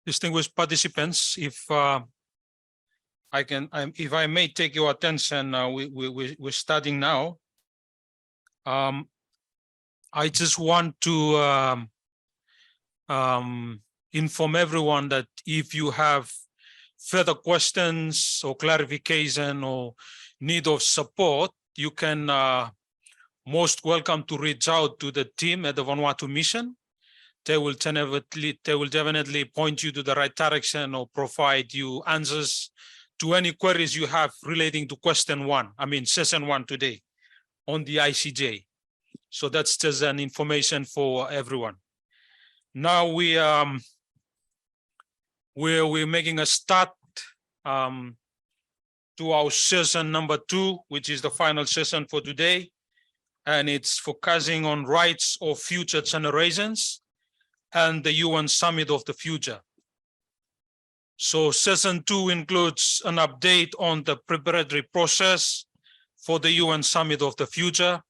Distinguished participants, if if I may take your attention, we're starting now. I just want to inform everyone that if you have further questions or clarification or need of support, you can most welcome to reach out to the team at the Vanuatu mission. They will definitely point you to the right direction or provide you answers to any queries you have relating to session one today on the ICJ. So that's just an information for everyone. Now we're making a start to our session number 2, which is the final session for today. And it's focusing on rights of future generations and the UN Summit of the Future. So session 2 includes an update on the preparatory process for the UN Summit of the Future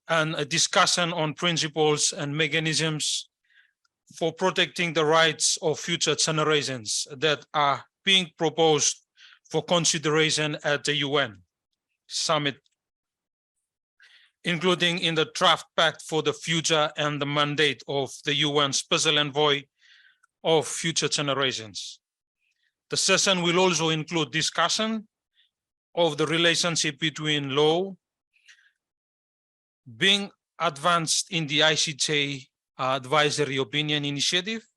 and a discussion on principles and mechanisms for protecting the rights of future generations that are being proposed for consideration at the UN Summit, including in the draft Pact for the Future and the mandate of the UN Special Envoy of Future Generations. The session will also include discussion of the relationship between law being advanced in the ICJ Advisory Opinion initiative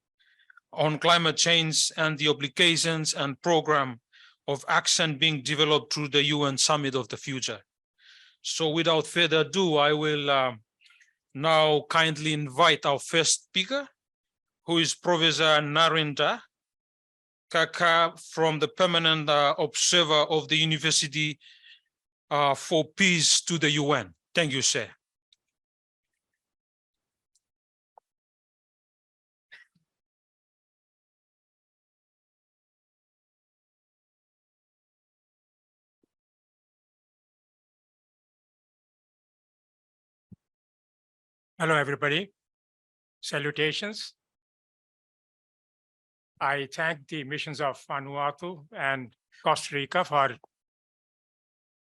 on climate change and the obligations and program of action being developed through the UN Summit of the Future. So without further ado, I will now kindly invite our first speaker, who is Professor Narinder Kakar from the Permanent Observer of the University for Peace to the UN. Thank you, sir. Hello, everybody. Salutations. I thank the missions of Vanuatu and Costa Rica for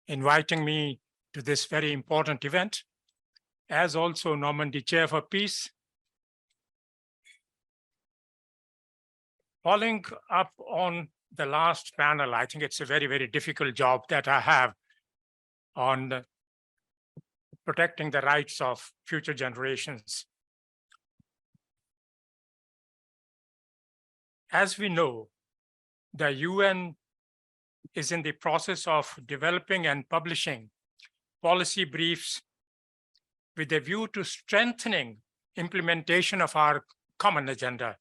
inviting me to this very important event, as also Normandy Chair for Peace. Following up on the last panel, I think it's a very, very difficult job that I have on protecting the rights of future generations. As we know, the UN is in the process of developing and publishing policy briefs with a view to strengthening implementation of our common agenda.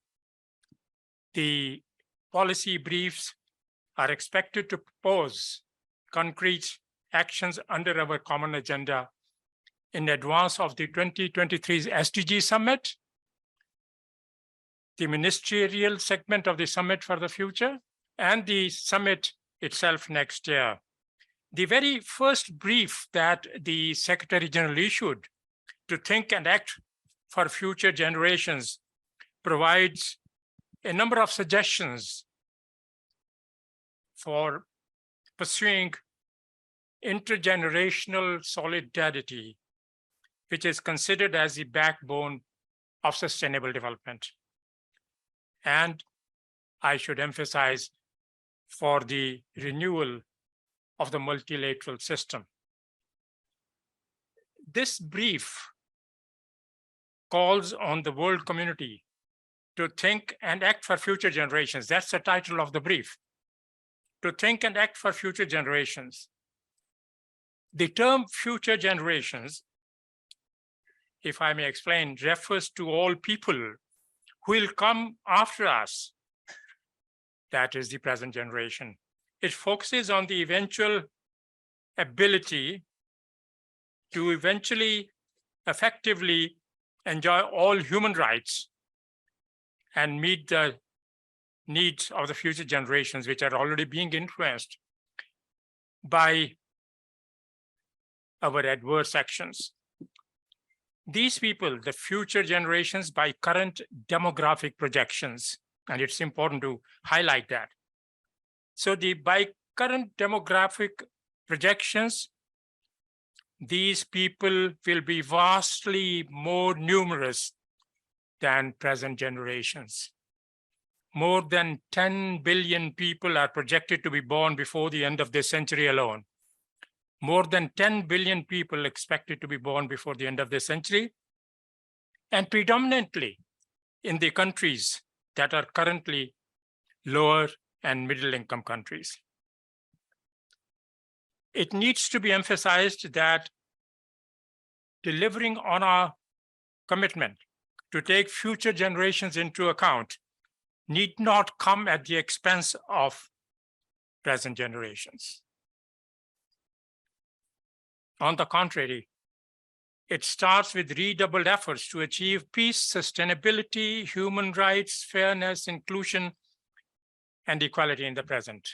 The policy briefs are expected to propose concrete actions under our common agenda in advance of the 2023 SDG Summit, the ministerial segment of the Summit for the Future, and the summit itself next year. The very first brief that the Secretary General issued to think and act for future generations provides a number of suggestions for pursuing intergenerational solidarity, which is considered as the backbone of sustainable development. And I should emphasize for the renewal of the multilateral system. This brief calls on the world community to think and act for future generations. That's the title of the brief, to think and act for future generations. The term future generations, if I may explain, refers to all people who will come after us. That is the present generation. It focuses on the eventual ability to eventually effectively enjoy all human rights and meet the needs of the future generations, which are already being influenced by our adverse actions. These people, the future generations, by current demographic projections, And it's important to highlight that. So by current demographic projections, these people will be vastly more numerous than present generations. More than 10 billion people are projected to be born before the end of this century alone. More than 10 billion people expected to be born before the end of this century, and predominantly in the countries that are currently lower and middle income countries. It needs to be emphasized that delivering on our commitment to take future generations into account need not come at the expense of present generations. On the contrary, it starts with redoubled efforts to achieve peace, sustainability, human rights, fairness, inclusion, and equality in the present.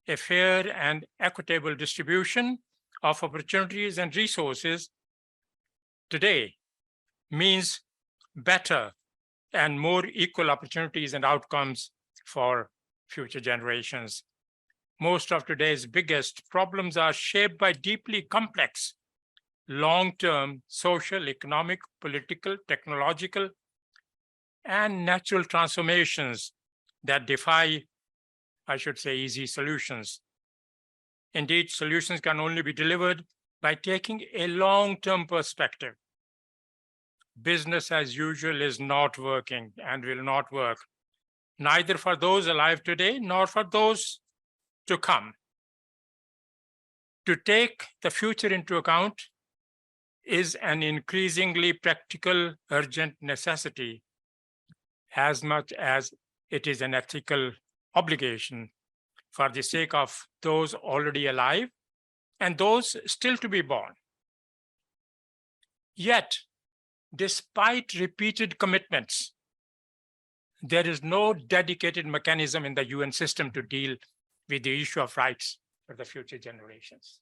A fair and equitable distribution of opportunities and resources today means better and more equal opportunities and outcomes for future generations. Most of today's biggest problems are shaped by deeply complex, long-term social, economic, political, technological, and natural transformations that defy, I should say, easy solutions. Indeed, solutions can only be delivered by taking a long-term perspective. Business as usual is not working and will not work, neither for those alive today nor for those to come. To take the future into account is an increasingly practical, urgent necessity, as much as it is an ethical obligation for the sake of those already alive and those still to be born. Yet, despite repeated commitments, there is no dedicated mechanism in the UN system to deal with the issue of rights for the future generations.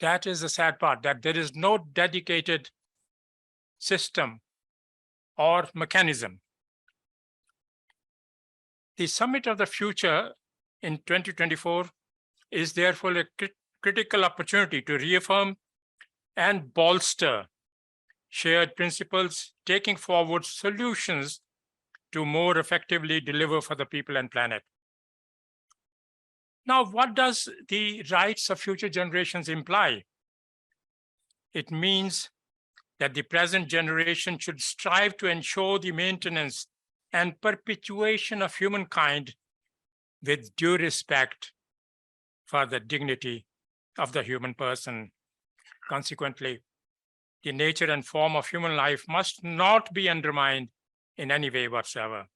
That is the sad part, that there is no dedicated system or mechanism. The Summit of the Future in 2024 is therefore a critical opportunity to reaffirm and bolster shared principles, taking forward solutions to more effectively deliver for the people and planet. Now, what does the rights of future generations imply? It means that the present generation should strive to ensure the maintenance and perpetuation of humankind with due respect for the dignity of the human person. Consequently, the nature and form of human life must not be undermined in any way whatsoever.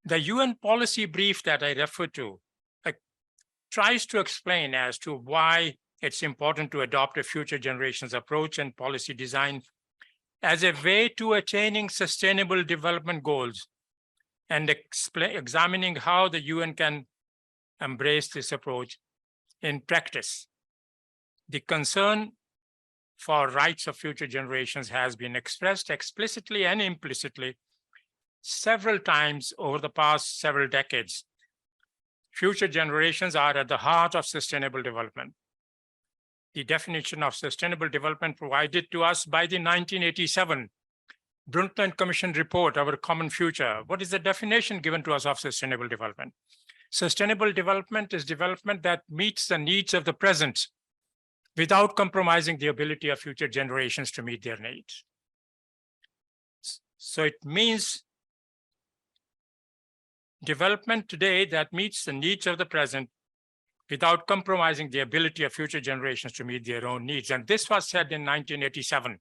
The UN policy brief that I referred to tries to explain as to why it's important to adopt a future generations approach and policy design as a way to attaining sustainable development goals, and examining how the UN can embrace this approach in practice. The concern for rights of future generations has been expressed explicitly and implicitly several times over the past several decades. Future generations are at the heart of sustainable development. The definition of sustainable development provided to us by the 1987 Brundtland Commission report, Our Common Future. What is the definition given to us of sustainable development? Sustainable development is development that meets the needs of the present without compromising the ability of future generations to meet their needs. So it means development today that meets the needs of the present without compromising the ability of future generations to meet their own needs. And this was said in 1987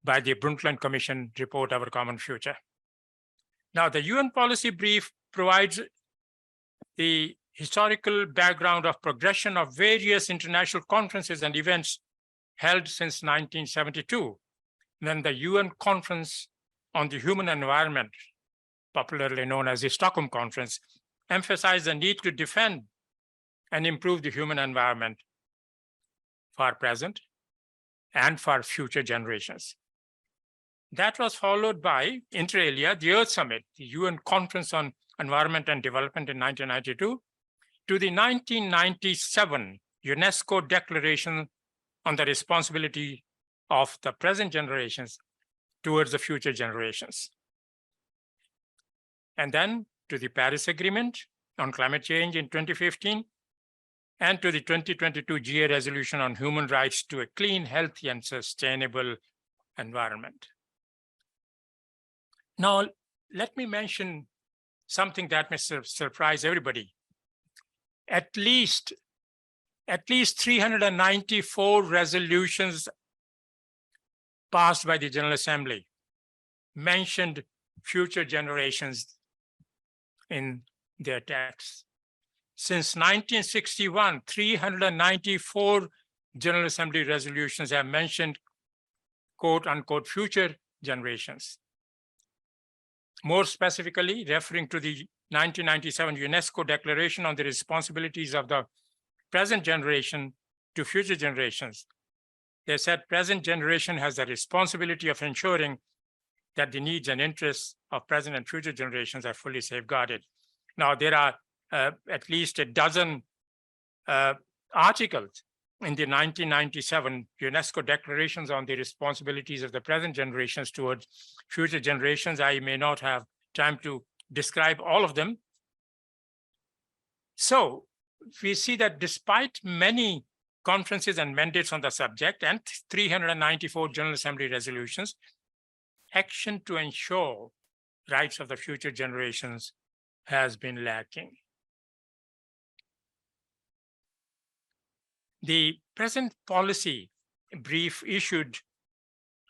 by the Brundtland Commission report, Our Common Future. Now, the UN policy brief provides the historical background of progression of various international conferences and events held since 1972, when the UN Conference on the Human Environment, popularly known as the Stockholm Conference, emphasized the need to defend and improve the human environment for present and for future generations. That was followed by, inter alia, the Earth Summit, the UN Conference on Environment and Development in 1992, to the 1997 UNESCO Declaration on the Responsibility of the Present Generations towards the Future Generations. And then to the Paris Agreement on Climate Change in 2015, and to the 2022 GA Resolution on Human Rights to a Clean, Healthy, and Sustainable Environment. Now, let me mention something that may surprise everybody. At least 394 resolutions passed by the General Assembly mentioned future generations in their texts. Since 1961, 394 General Assembly resolutions have mentioned, quote unquote, future generations. More specifically, referring to the 1997 UNESCO Declaration on the Responsibilities of the Present Generation to Future Generations, they said present generation has the responsibility of ensuring that the needs and interests of present and future generations are fully safeguarded. Now, there are at least a dozen articles in the 1997 UNESCO declarations on the responsibilities of the present generations towards future generations. I may not have time to describe all of them. So we see that despite many conferences and mandates on the subject and 394 General Assembly resolutions, action to ensure rights of the future generations has been lacking. The present policy brief issued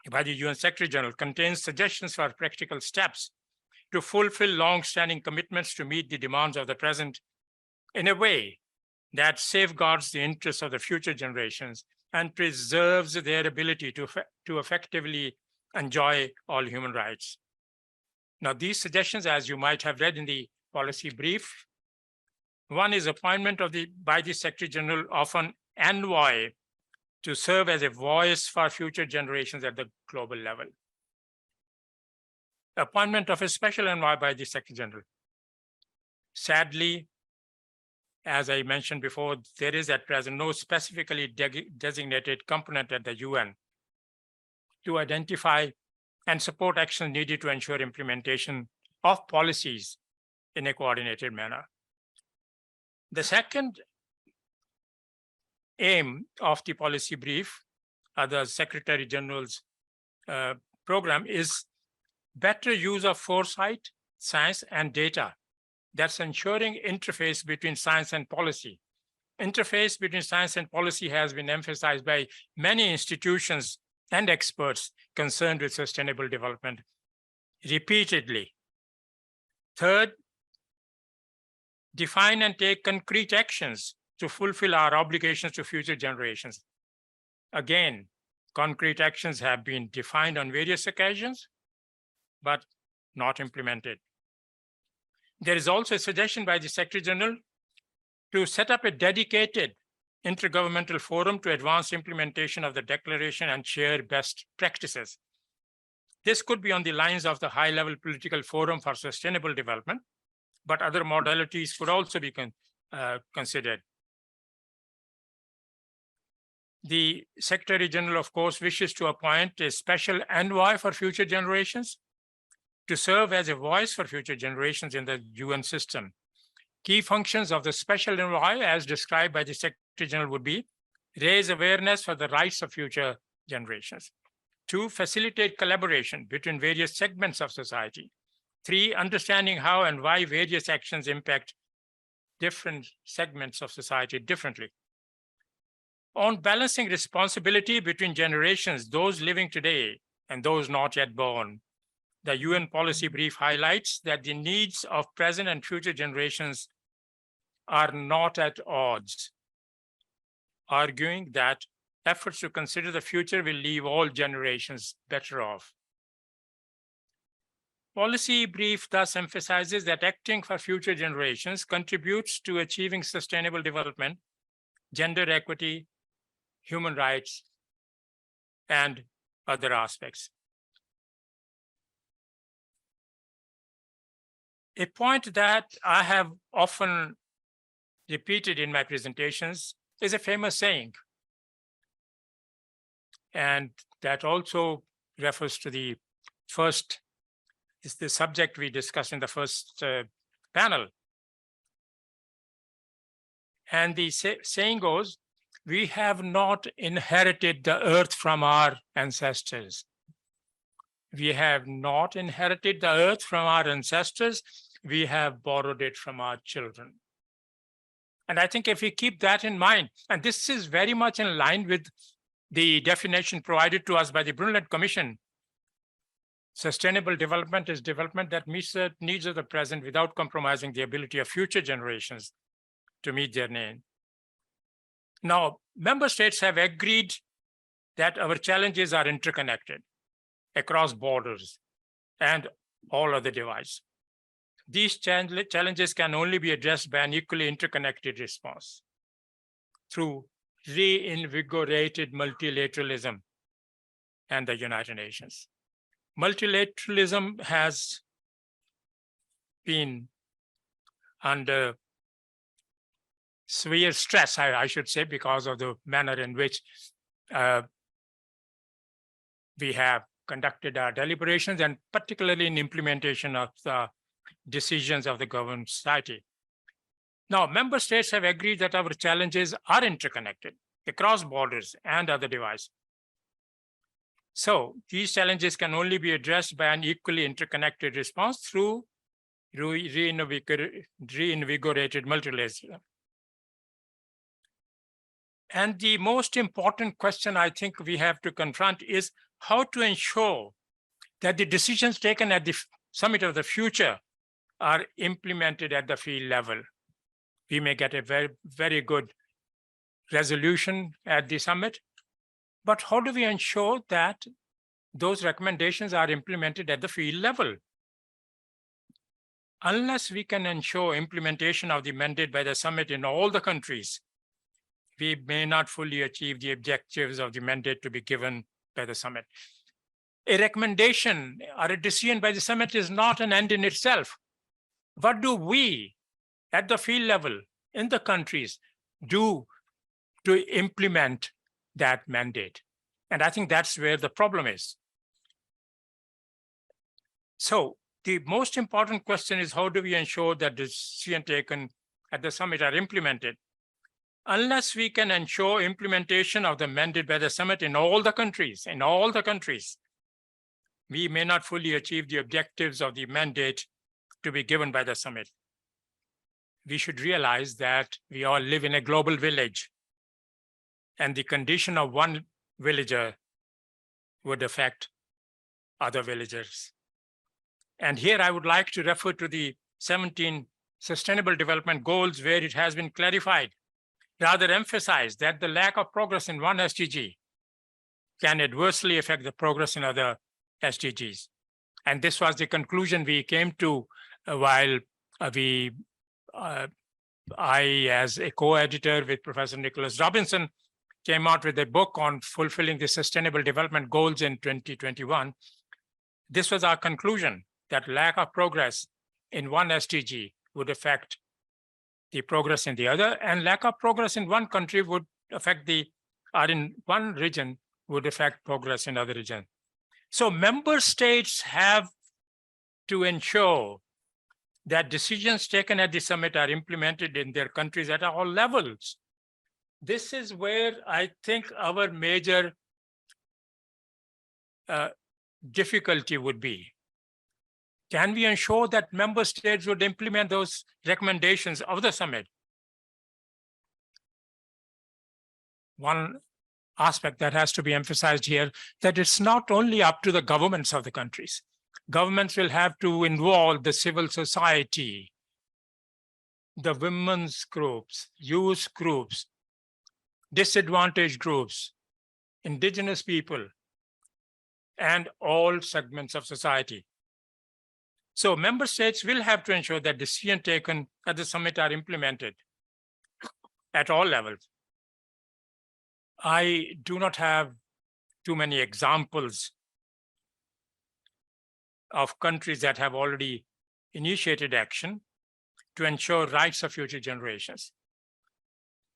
by the UN Secretary General contains suggestions for practical steps to fulfill long-standing commitments to meet the demands of the present in a way that safeguards the interests of the future generations and preserves their ability to effectively enjoy all human rights. Now, these suggestions, as you might have read in the policy brief, one is appointment by the Secretary General of an Envoy to serve as a voice for future generations at the global level. Appointment of a special envoy by the Secretary General. Sadly, as I mentioned before, there is at present no specifically designated component at the UN to identify and support actions needed to ensure implementation of policies in a coordinated manner. The second aim of the policy brief, the Secretary General's program, is better use of foresight, science, and data. That's ensuring interface between science and policy. Interface between science and policy has been emphasized by many institutions and experts concerned with sustainable development repeatedly. Third, define and take concrete actions to fulfill our obligations to future generations. Again, concrete actions have been defined on various occasions, but not implemented. There is also a suggestion by the Secretary General to set up a dedicated intergovernmental forum to advance implementation of the declaration and share best practices. This could be on the lines of the high-level political forum for sustainable development, but other modalities could also be considered. The Secretary General, of course, wishes to appoint a special envoy for future generations to serve as a voice for future generations in the UN system. Key functions of the special envoy, as described by the Secretary General, would be raise awareness for the rights of future generations. 2, facilitate collaboration between various segments of society. 3, understanding how and why various actions impact different segments of society differently. On balancing responsibility between generations, those living today and those not yet born, the UN policy brief highlights that the needs of present and future generations are not at odds, arguing that efforts to consider the future will leave all generations better off. Policy brief thus emphasizes that acting for future generations contributes to achieving sustainable development, gender equity, human rights, and other aspects. A point that I have often repeated in my presentations is a famous saying. And that also refers to the first, is the subject we discussed in the first panel. And the saying goes, we have not inherited the earth from our ancestors. We have not inherited the earth from our ancestors. We have borrowed it from our children. And I think if we keep that in mind, and this is very much in line with the definition provided to us by the Brundtland Commission, sustainable development is development that meets the needs of the present without compromising the ability of future generations to meet their needs. Now, member states have agreed that our challenges are interconnected across borders and all other divides. These challenges can only be addressed by an equally interconnected response through reinvigorated multilateralism and the United Nations. Multilateralism has been under severe stress, I should say, because of the manner in which we have conducted our deliberations, and particularly in implementation of the decisions of the governed society. Now, member states have agreed that our challenges are interconnected across borders and other divides. So these challenges can only be addressed by an equally interconnected response through reinvigorated multilateralism. And the most important question I think we have to confront is how to ensure that the decisions taken at the Summit of the Future are implemented at the field level. We may get a very, very good resolution at the summit, but how do we ensure that those recommendations are implemented at the field level? Unless we can ensure implementation of the mandate by the summit in all the countries, we may not fully achieve the objectives of the mandate to be given by the summit. A recommendation or a decision by the summit is not an end in itself. What do we at the field level in the countries do to implement that mandate? And I think that's where the problem is. So the most important question is, how do we ensure that decisions taken at the summit are implemented? Unless we can ensure implementation of the mandate by the summit in all the countries, we may not fully achieve the objectives of the mandate to be given by the summit. We should realize that we all live in a global village, and the condition of one villager would affect other villagers. And here I would like to refer to the 17 Sustainable Development Goals, where it has been clarified, rather emphasized, that the lack of progress in one SDG can adversely affect the progress in other SDGs. And this was the conclusion we came to while I, as a co-editor with Professor Nicholas Robinson, came out with a book on fulfilling the Sustainable Development Goals in 2021. This was our conclusion, that lack of progress in one SDG would affect the progress in the other, and lack of progress in one country would affect or in one region would affect progress in other regions. So member states have to ensure that decisions taken at the summit are implemented in their countries at all levels. This is where I think our major difficulty would be. Can we ensure that member states would implement those recommendations of the summit? One aspect that has to be emphasized here, that it's not only up to the governments of the countries. Governments will have to involve the civil society, the women's groups, youth groups, disadvantaged groups, indigenous people, and all segments of society. So member states will have to ensure that decisions taken at the summit are implemented at all levels. I do not have too many examples of countries that have already initiated action to ensure rights of future generations.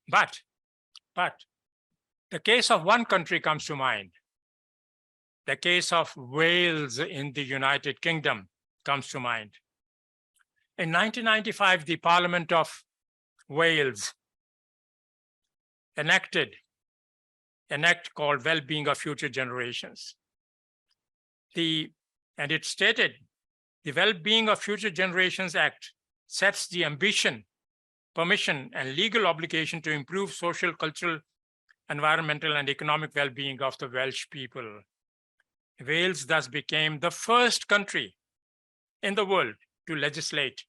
But the case of one country comes to mind. The case of Wales in the United Kingdom comes to mind. In 1995, the Parliament of Wales enacted an act called Well-Being of Future Generations. And it stated, the Well-Being of Future Generations Act sets the ambition, permission, and legal obligation to improve social, cultural, environmental, and economic well-being of the Welsh people. Wales thus became the first country in the world to legislate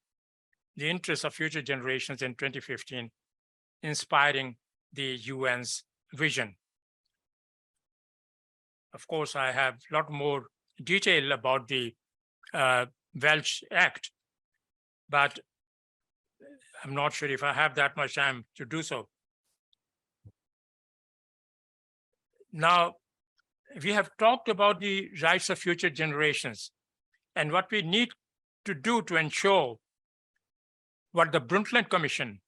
the interests of future generations in 2015, inspiring the UN's vision. Of course, I have a lot more detail about the Welsh Act, but I'm not sure if I have that much time to do so. Now, we have talked about the rights of future generations and what we need to do to ensure what the Brundtland Commission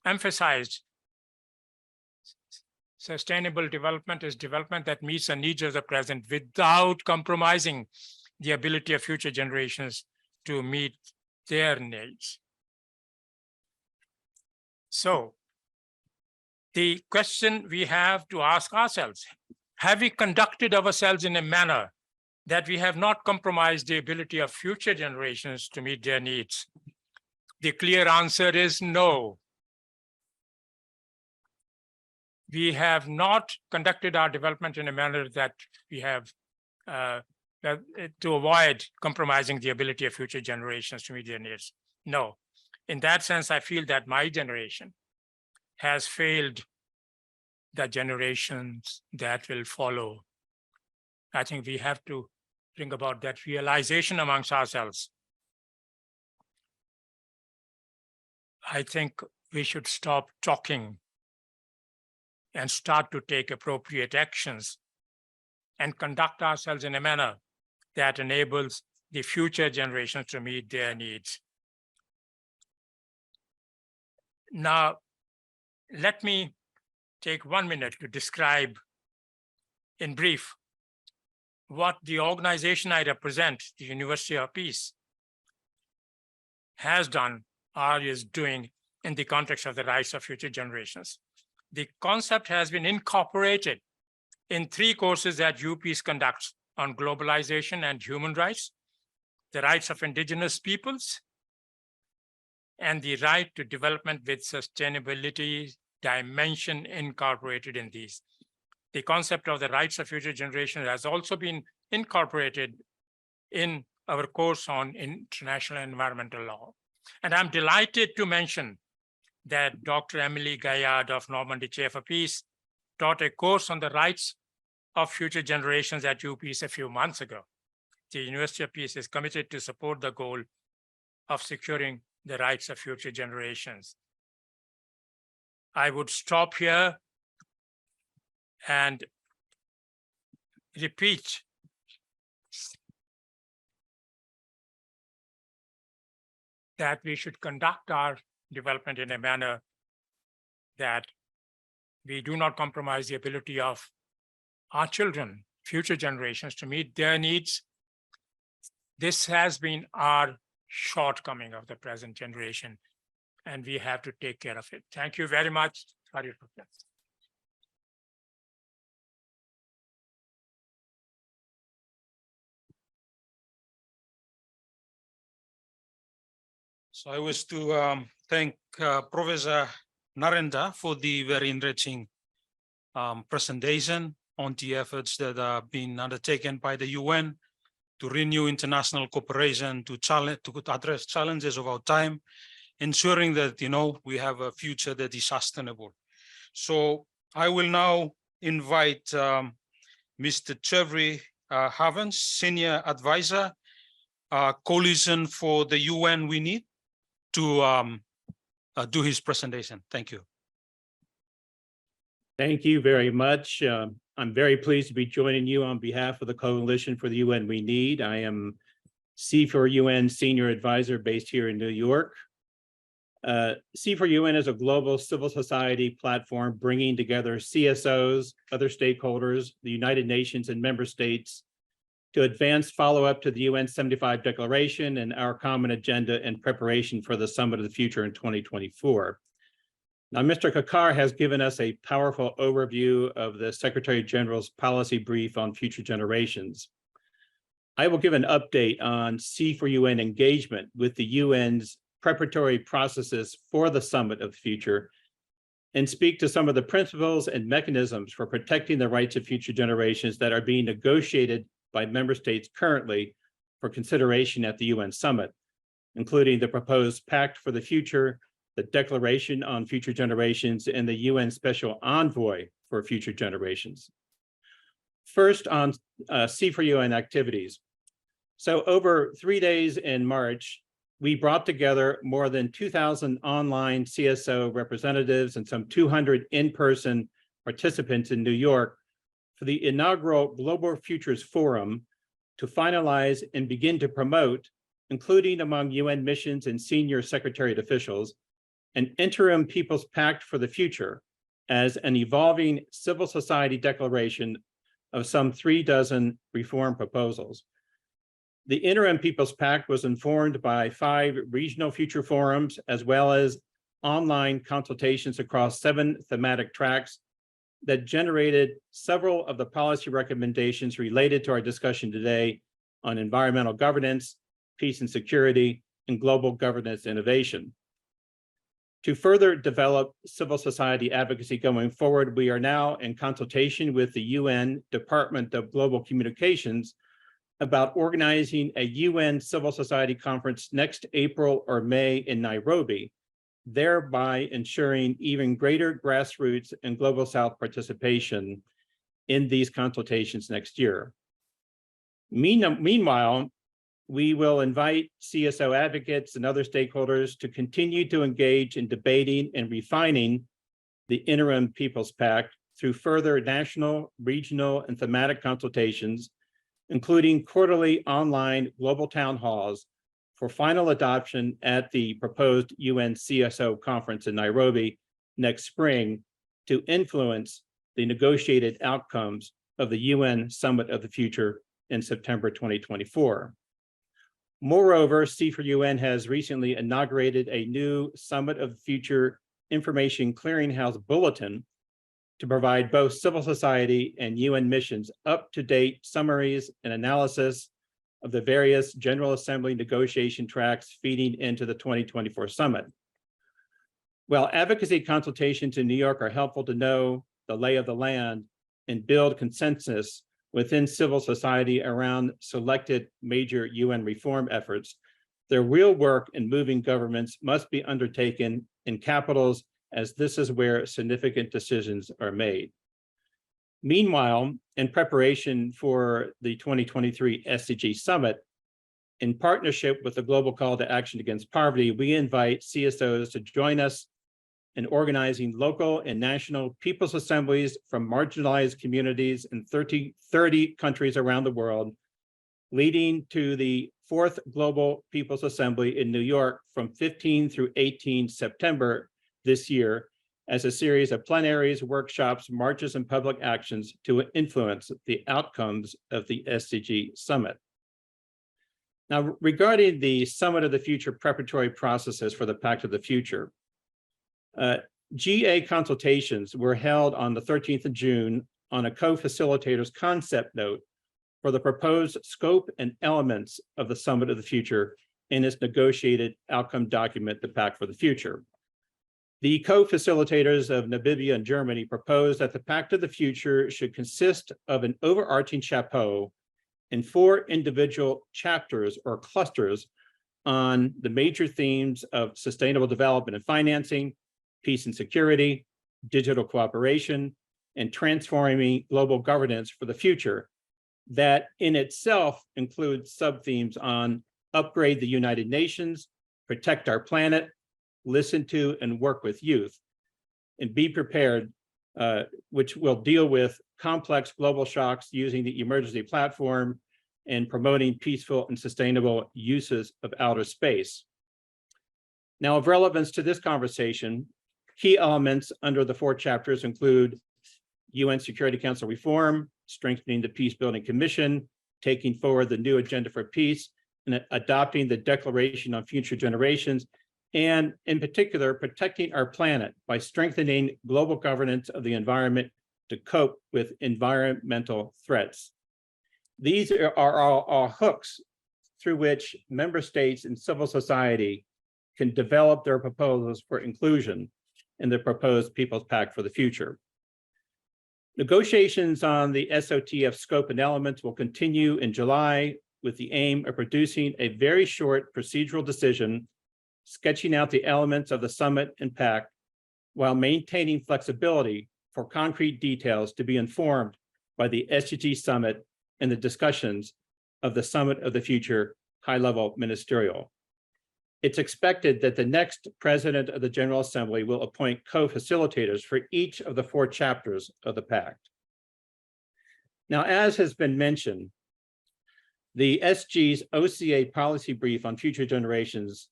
emphasized. Sustainable development is development that meets the needs of the present without compromising the ability of future generations to meet their needs. So the question we have to ask ourselves, have we conducted ourselves in a manner that we have not compromised the ability of future generations to meet their needs? The clear answer is no. We have not conducted our development in a manner that we have to avoid compromising the ability of future generations to meet their needs. No. In that sense, I feel that my generation has failed the generations that will follow. I think we have to bring about that realization amongst ourselves. I think we should stop talking and start to take appropriate actions and conduct ourselves in a manner that enables the future generations to meet their needs. Now, let me take 1 minute to describe in brief what the organization I represent, the University of Peace, has done or is doing in the context of the rights of future generations. The concept has been incorporated in 3 courses that UPeace conducts on globalization and human rights, the rights of indigenous peoples, and the right to development with sustainability dimension incorporated in these. The concept of the rights of future generations has also been incorporated in our course on international environmental law. And I'm delighted to mention that Dr. Emilie Gaillard of Normandy, Chair for Peace, taught a course on the rights of future generations at UPeace a few months ago. The University of Peace is committed to support the goal of securing the rights of future generations. I would stop here and repeat that we should conduct our development in a manner that we do not compromise the ability of our children, future generations, to meet their needs. This has been our shortcoming of the present generation, and we have to take care of it. Thank you very much for your questions. So I wish to thank Professor Narinder for the very enriching presentation on the efforts that are being undertaken by the UN to renew international cooperation to address challenges of our time, ensuring that we have a future that is sustainable. So I will now invite Mr. Jeffery Huffines, Senior Advisor, Coalition for the UN We Need, to do his presentation. Thank you. Thank you very much. I'm very pleased to be joining you on behalf of the Coalition for the UN We Need. I am C4UN Senior Advisor based here in New York. C4UN is a global civil society platform bringing together CSOs, other stakeholders, the United Nations and member states to advance follow-up to the UN 75 Declaration and our common agenda in preparation for the Summit of the Future in 2024. Now, Mr. Kakar has given us a powerful overview of the Secretary General's policy brief on future generations. I will give an update on C4UN engagement with the UN's preparatory processes for the Summit of the Future and speak to some of the principles and mechanisms for protecting the rights of future generations that are being negotiated by member states currently for consideration at the UN Summit, including the proposed Pact for the Future, the Declaration on Future Generations, and the UN Special Envoy for Future Generations. First, on C4UN activities. So over 3 days in March, we brought together more than 2,000 online CSO representatives and some 200 in-person participants in New York for the inaugural Global Futures Forum to finalize and begin to promote, including among UN missions and senior secretariat officials, an interim People's Pact for the Future as an evolving civil society declaration of some 36 reform proposals. The interim People's Pact was informed by 5 regional future forums, as well as online consultations across 7 thematic tracks that generated several of the policy recommendations related to our discussion today on environmental governance, peace and security, and global governance innovation. To further develop civil society advocacy going forward, we are now in consultation with the UN Department of Global Communications about organizing a UN civil society conference next April or May in Nairobi, thereby ensuring even greater grassroots and Global South participation in these consultations next year. Meanwhile, we will invite CSO advocates and other stakeholders to continue to engage in debating and refining the interim People's Pact through further national, regional, and thematic consultations, including quarterly online global town halls for final adoption at the proposed UN CSO conference in Nairobi next spring to influence the negotiated outcomes of the UN Summit of the Future in September 2024. Moreover, C4UN has recently inaugurated a new Summit of the Future Information Clearinghouse Bulletin to provide both civil society and UN missions up-to-date summaries and analysis of the various General Assembly negotiation tracks feeding into the 2024 summit. While advocacy consultations in New York are helpful to know the lay of the land and build consensus within civil society around selected major UN reform efforts, their real work in moving governments must be undertaken in capitals, as this is where significant decisions are made. Meanwhile, in preparation for the 2023 SDG Summit, in partnership with the Global Call to Action Against Poverty, we invite CSOs to join us in organizing local and national people's assemblies from marginalized communities in 30 countries around the world, leading to the 4th Global People's Assembly in New York from 15 through 18 September this year, as a series of plenaries, workshops, marches, and public actions to influence the outcomes of the SDG Summit. Now, regarding the Summit of the Future preparatory processes for the Pact of the Future, GA consultations were held on the 13th of June on a co-facilitator's concept note for the proposed scope and elements of the Summit of the Future in its negotiated outcome document, the Pact for the Future. The co-facilitators of Namibia and Germany proposed that the Pact of the Future should consist of an overarching chapeau and 4 individual chapters or clusters on the major themes of sustainable development and financing, peace and security, digital cooperation, and transforming global governance for the future, that in itself includes sub-themes on upgrade the United Nations, protect our planet, listen to and work with youth, and be prepared, which will deal with complex global shocks using the emergency platform, and promoting peaceful and sustainable uses of outer space. Now, of relevance to this conversation, key elements under the 4 chapters include UN Security Council reform, strengthening the Peace Building Commission, taking forward the new agenda for peace, and adopting the Declaration on Future Generations, and in particular, protecting our planet by strengthening global governance of the environment to cope with environmental threats. These are all hooks through which member states and civil society can develop their proposals for inclusion in the proposed People's Pact for the Future. Negotiations on the SOTF scope and elements will continue in July with the aim of producing a very short procedural decision, sketching out the elements of the summit and pact while maintaining flexibility for concrete details to be informed by the SDG summit and the discussions of the Summit of the Future high-level ministerial. It's expected that the next president of the General Assembly will appoint co-facilitators for each of the 4 chapters of the pact. Now, as has been mentioned, the SG's OCA policy brief on future generations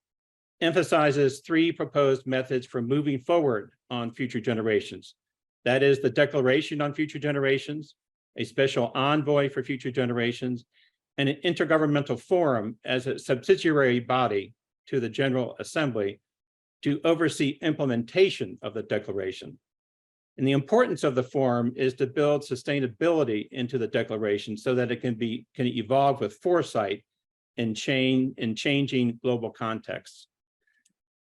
emphasizes 3 proposed methods for moving forward on future generations. That is the Declaration on Future Generations, a special envoy for future generations, and an intergovernmental forum as a subsidiary body to the General Assembly to oversee implementation of the Declaration. And the importance of the forum is to build sustainability into the Declaration so that it can evolve with foresight in changing global contexts.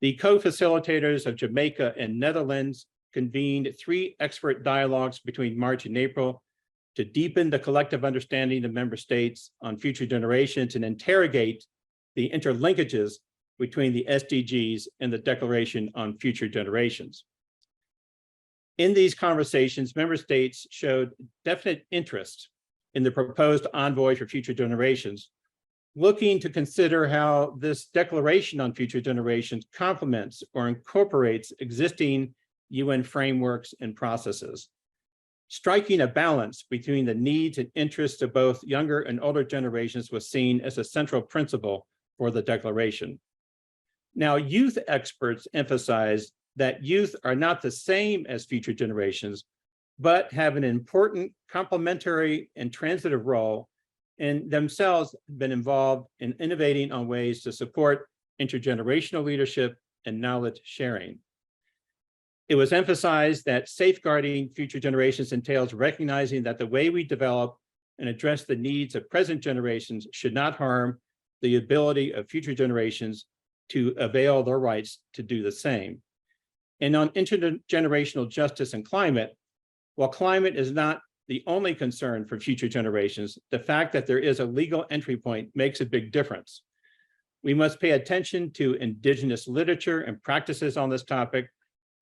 The co-facilitators of Jamaica and Netherlands convened 3 expert dialogues between March and April to deepen the collective understanding of member states on future generations and interrogate the interlinkages between the SDGs and the Declaration on Future Generations. In these conversations, member states showed definite interest in the proposed envoy for future generations, looking to consider how this Declaration on Future Generations complements or incorporates existing UN frameworks and processes. Striking a balance between the needs and interests of both younger and older generations was seen as a central principle for the Declaration. Now, youth experts emphasize that youth are not the same as future generations, but have an important complementary and transitive role and themselves been involved in innovating on ways to support intergenerational leadership and knowledge sharing. It was emphasized that safeguarding future generations entails recognizing that the way we develop and address the needs of present generations should not harm the ability of future generations to avail their rights to do the same. And on intergenerational justice and climate, while climate is not the only concern for future generations, the fact that there is a legal entry point makes a big difference. We must pay attention to indigenous literature and practices on this topic,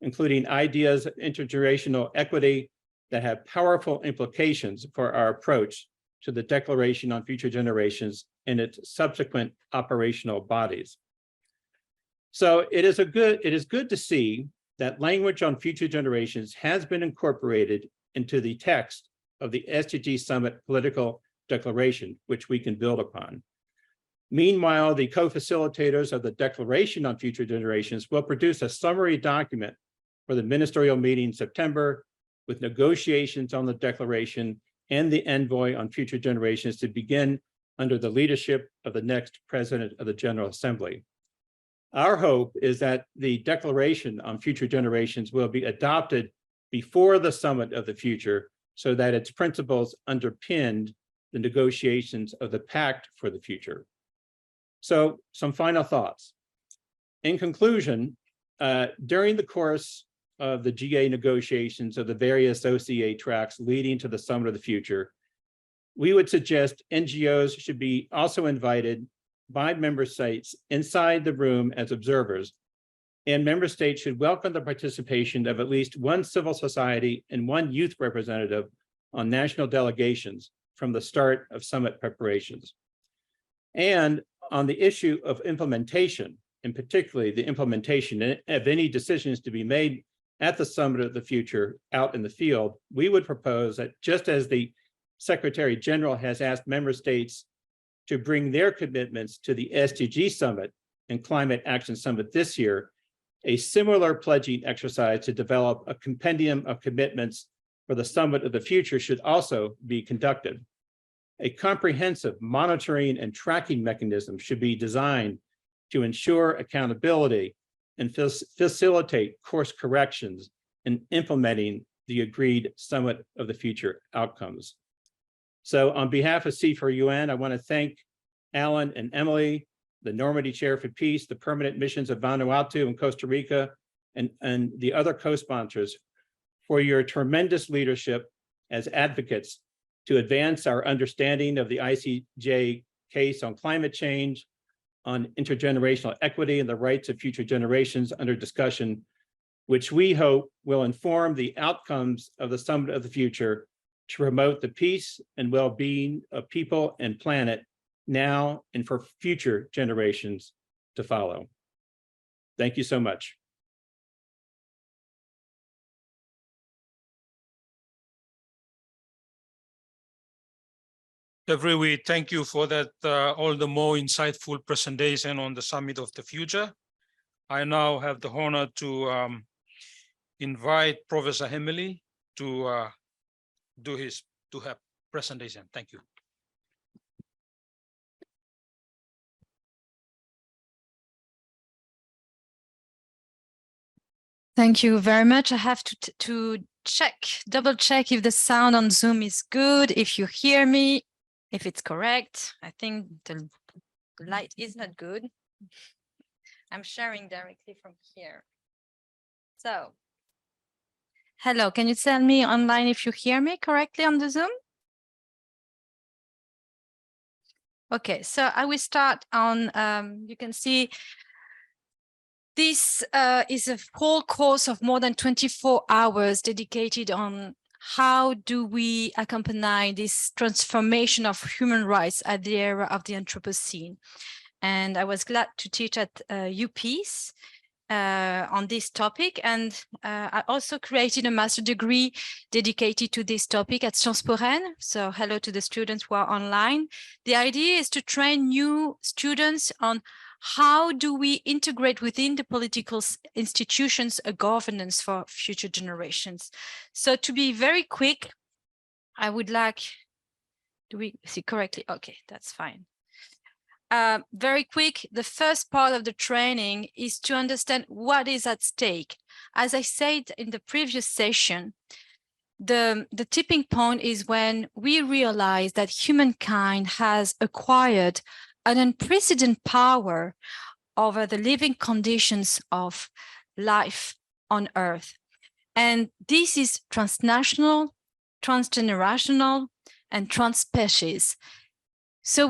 including ideas of intergenerational equity that have powerful implications for our approach to the Declaration on Future Generations and its subsequent operational bodies. So it is good to see that language on future generations has been incorporated into the text of the SDG Summit Political Declaration, which we can build upon. Meanwhile, the co-facilitators of the Declaration on Future Generations will produce a summary document for the ministerial meeting in September, with negotiations on the Declaration and the Envoy on Future Generations to begin under the leadership of the next President of the General Assembly. Our hope is that the Declaration on Future Generations will be adopted before the Summit of the Future so that its principles underpinned the negotiations of the Pact for the Future. So some final thoughts. In conclusion, during the course of the GA negotiations of the various OCA tracks leading to the Summit of the Future, we would suggest NGOs should be also invited by member states inside the room as observers, and member states should welcome the participation of at least one civil society and one youth representative on national delegations from the start of summit preparations. And on the issue of implementation, and particularly the implementation of any decisions to be made at the Summit of the Future out in the field, we would propose that just as the Secretary General has asked member states to bring their commitments to the SDG Summit and Climate Action Summit this year, a similar pledging exercise to develop a compendium of commitments for the Summit of the Future should also be conducted. A comprehensive monitoring and tracking mechanism should be designed to ensure accountability and facilitate course corrections in implementing the agreed Summit of the Future outcomes. So on behalf of C4UN, I want to thank Alyn and Emilie, the Normandy Chair for Peace, the permanent missions of Vanuatu and Costa Rica, and the other co-sponsors for your tremendous leadership as advocates to advance our understanding of the ICJ case on climate change, on intergenerational equity and the rights of future generations under discussion, which we hope will inform the outcomes of the Summit of the Future to promote the peace and well-being of people and planet now and for future generations to follow. Thank you so much. Jeffery, we thank you for that all the more insightful presentation on the Summit of the Future. I now have the honor to invite Professor Emilie to do her presentation. Thank you. Thank you very much. I have to double check if the sound on Zoom is good, if you hear me, if it's correct. I think the light is not good. I'm sharing directly from here. So, hello, can you tell me online if you hear me correctly on the Zoom? Okay, so I will start on, you can see this is a whole course of more than 24 hours dedicated on how do we accompany this transformation of human rights at the era of the Anthropocene. And I was glad to teach at UPeace on this topic. And I also created a master degree dedicated to this topic at Sciences Po Rennes. So hello to the students who are online. The idea is to train new students on how do we integrate within the political institutions a governance for future generations. So to be very quick, I would like, do we see correctly? Okay, that's fine. Very quick, the first part of the training is to understand what is at stake. As I said in the previous session, the tipping point is when we realize that humankind has acquired an unprecedented power over the living conditions of life on Earth. And this is transnational, transgenerational, and transspecies. So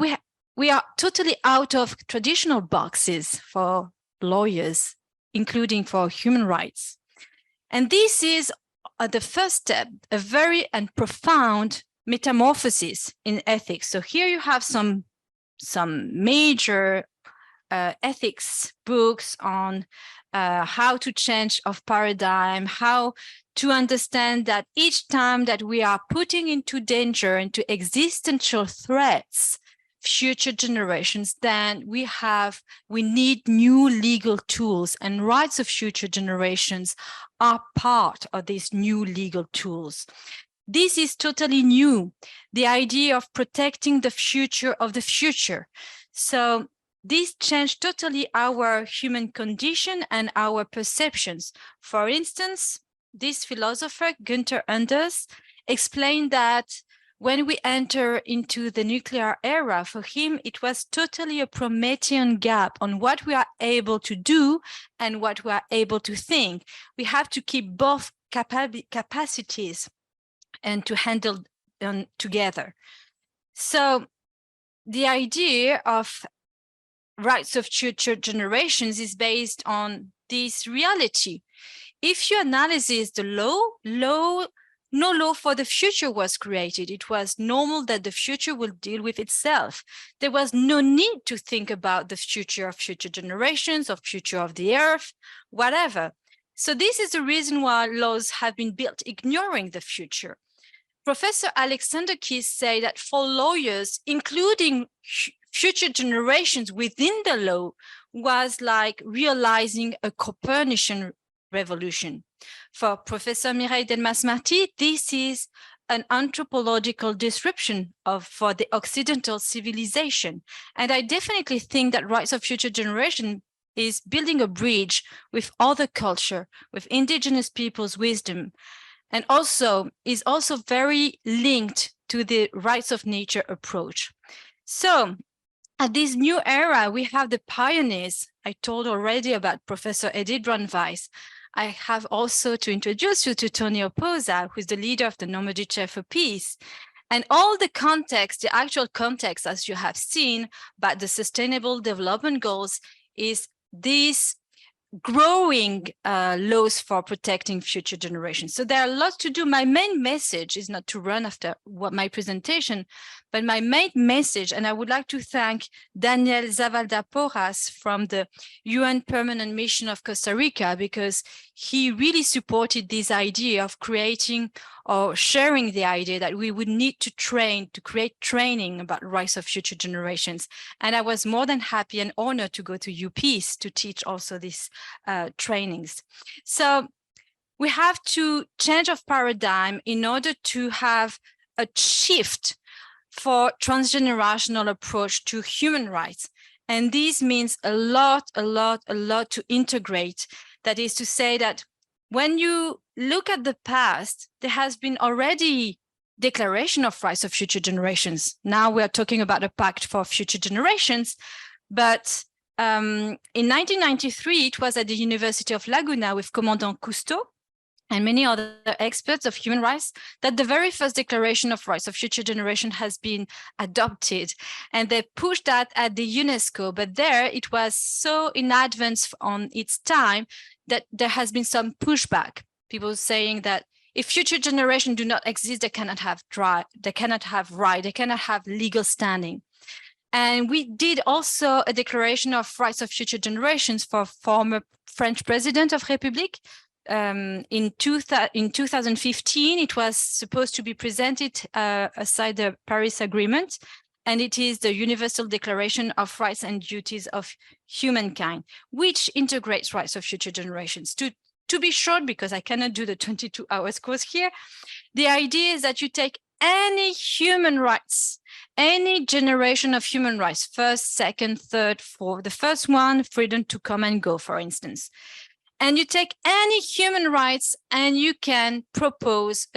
we are totally out of traditional boxes for lawyers, including for human rights. And this is the first step, a very and profound metamorphosis in ethics. So here you have some major ethics books on how to change of paradigm, how to understand that each time that we are putting into danger, into existential threats, future generations, then we need new legal tools, and rights of future generations are part of these new legal tools. This is totally new, the idea of protecting the future of the future. So this changed totally our human condition and our perceptions. For instance, this philosopher, Günther Anders, explained that when we enter into the nuclear era, for him, it was totally a Promethean gap on what we are able to do and what we are able to think. We have to keep both capacities and to handle them together. So the idea of rights of future generations is based on this reality. If you analyze the law, no law for the future was created. It was normal that the future will deal with itself. There was no need to think about the future of future generations, of future of the earth, whatever. So this is the reason why laws have been built ignoring the future. Professor Alexander Keys said that for lawyers, including future generations within the law was like realizing a Copernican revolution. For Professor Mireille Delmas-Marty, this is an anthropological description for the Occidental civilization. And I definitely think that Rights of Future Generation is building a bridge with other culture, with indigenous people's wisdom, and also is also very linked to the rights of nature approach. So at this new era, we have the pioneers. I told already about Professor Edith Brand-Weiss. I have also to introduce you to Tony Oposa, who's the leader of the Normandy Chair for Peace. And all the context, the actual context, as you have seen, but the Sustainable Development Goals is this growing laws for protecting future generations. So there are lots to do. My main message is not to run after my presentation, but my main message, and I would like to thank Daniel Zavalda Porras from the UN Permanent Mission of Costa Rica, because he really supported this idea of creating or sharing the idea that we would need to create training about rights of future generations. And I was more than happy and honored to go to UPeace to teach also these trainings. So we have to change of paradigm in order to have a shift for transgenerational approach to human rights. And this means a lot to integrate. That is to say that when you look at the past, there has been already declaration of rights of future generations. Now we are talking about a pact for future generations, but in 1993, it was at the University of Laguna with Commandant Cousteau and many other experts of human rights that the very first declaration of rights of future generation has been adopted. And they pushed that at the UNESCO, but there it was so in advance on its time that there has been some pushback. People saying that if future generations do not exist, they cannot have right, they cannot have legal standing. And we did also a declaration of rights of future generations for former French President of Republic. In 2015, it was supposed to be presented aside the Paris Agreement, and it is the Universal Declaration of Rights and Duties of Humankind, which integrates rights of future generations. To be short, because I cannot do the 22 hours course here, the idea is that you take any human rights, any generation of human rights, first, second, third, fourth, the first one, freedom to come and go, for instance. And you take any human rights and you can propose